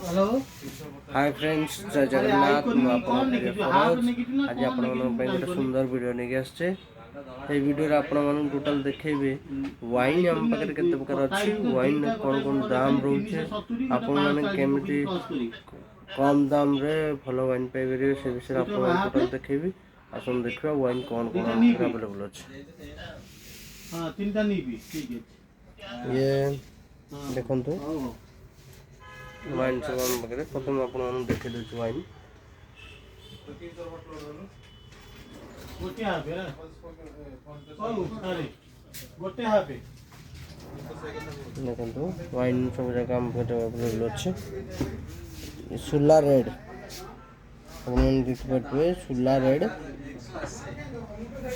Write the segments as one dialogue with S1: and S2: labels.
S1: Hi friends जय जगन्नाथ आज आपण गोटे सुंदर वीडियो नहीं आसचे ये वीडियो आपण टोटाल देखेबे वाइन आम पाखे केते प्रकार अच्छी वाइन कौन कौन दाम रोचे आपण माने केमिति कम दाम रे भलो वाइन पाइबे से विषय आपण टोटाल देखेबी आसन देखबा वाइन कौन कौन अवेलेबल अछि। हां तीनटा नीबी ठीक है ये देखंतु वाइन सब हम पाखे प्रथम आपण देखे देछु वाइन गोटे हाबे गोटे हाबे देखंतु वाइन सब जगह हम पाखे अवेलेबल अछि। सुला रेड आपण देख पटवे सुला रेड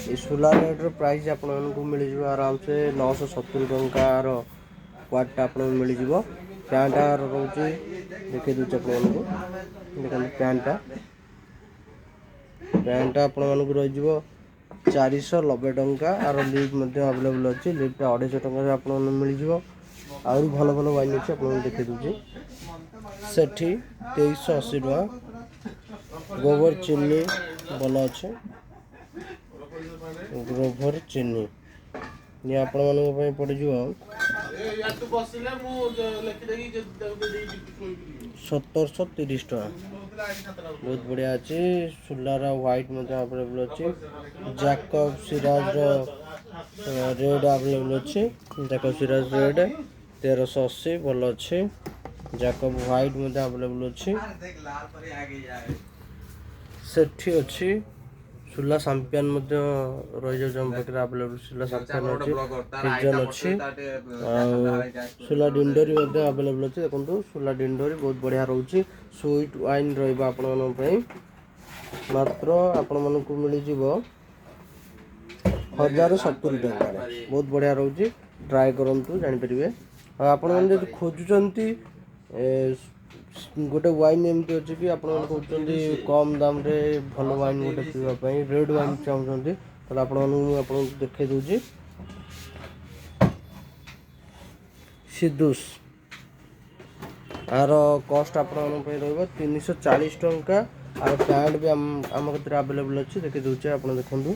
S1: ये सुला रेड रो प्राइस आपण को मिल जिवो आराम से 970 टंका रो क्वाट आपण मिल जिवो। पैंट रोचे देखे दूचे आपको देखते पैंटा आपण मानक रही 490 टंका आर लिफ्ट अवेलेबल अच्छी लिफ्ट 250 टंका आप मिल जाव आहरी भल भल वाइन अच्छे आप देखे दूचे सेठी 2380 टका गोबर चीनी भल अच्छे गोबर चीनी ये आपण मान पड़ 1730 टका बहुत बढ़िया अच्छे सुलार व्हाइट अवेलेबल अच्छे जैकब सिराज रेड अवेलेबल अच्छे जैकब सिराज रेड 1380 भल अच्छे जैकब व्हाइट अवेलेबल अच्छे सेठी अच्छी सुला सांपियन रही जाए अवेलेबल सुला सांपियन अच्छी पिजन अच्छी सुला डिंडोरी अवेलेबल अच्छे देखो सुला डिंडोरी बहुत बढ़िया रोचे स्वीट वाइन रही मात्र आपण को मिल जाव 1070 टंका बहुत बढ़िया रोचे ट्राए करूँ जापर आपण खोजुंट गोटे वाइन एमती अच्छे कि आप कम दाम रे भल वाइन गोटे पीवाई रेड वाइन चाहते तो आप देखे दूसरी सिदुस आर कस्ट आप 340 टंका आर पैंट भी आम क्षेत्र अवेलेबल अच्छे देखे दूचे आप देखूँ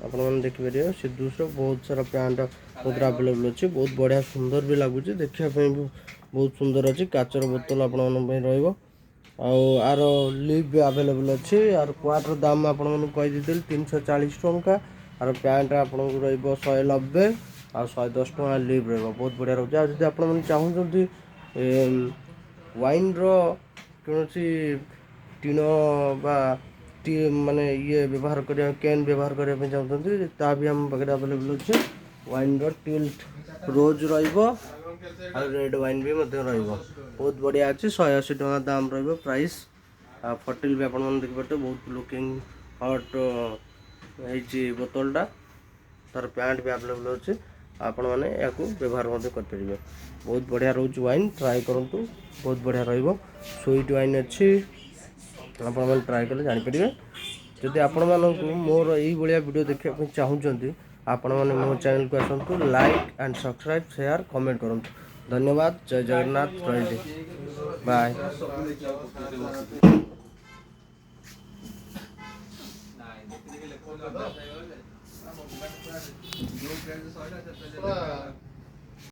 S1: आपने देखिपारे सिदुस बहुत सारा पैंट अवेलेबल अच्छे बहुत बढ़िया सुंदर भी लगुच देखापी बहुत सुंदर अच्छी काचर बोतल आपर आर लिप भी अवेलेबल अच्छे आर क्वाटर दाम आपको कहीदी 340 टंका आर पैंट आपको रही 190 और 110 टका लिप रहा बहुत बढ़िया रोचे आज आप चाहते वाइन रोसी टीण बा माने ये व्यवहार करिया कैन व्यवहार करने चाहते ता भी हम पाखे अवेलेबल अच्छे वाइन टिल्ट रोज रहिबो और रेड वाइन भी बहुत बढ़िया अच्छे 180 टका दाम प्राइस फटिल भी आप देखिए बहुत लुकिंग हट है बोतलटा तार पैंट भी अवेलेबल अच्छे आपण मैंने या व्यवहार करेंगे बहुत बढ़िया रोज वाइन ट्राए करूँ बहुत बढ़िया स्वीट वाइन अच्छी आप ट्राए कले जापर जदि आपण मानक मोर यही वीडियो देखा चाहूँगी आपण मैंने मो चैनल को आसतु like and subscribe share comment करूँ धन्यवाद जय जगन्नाथ रही बाय।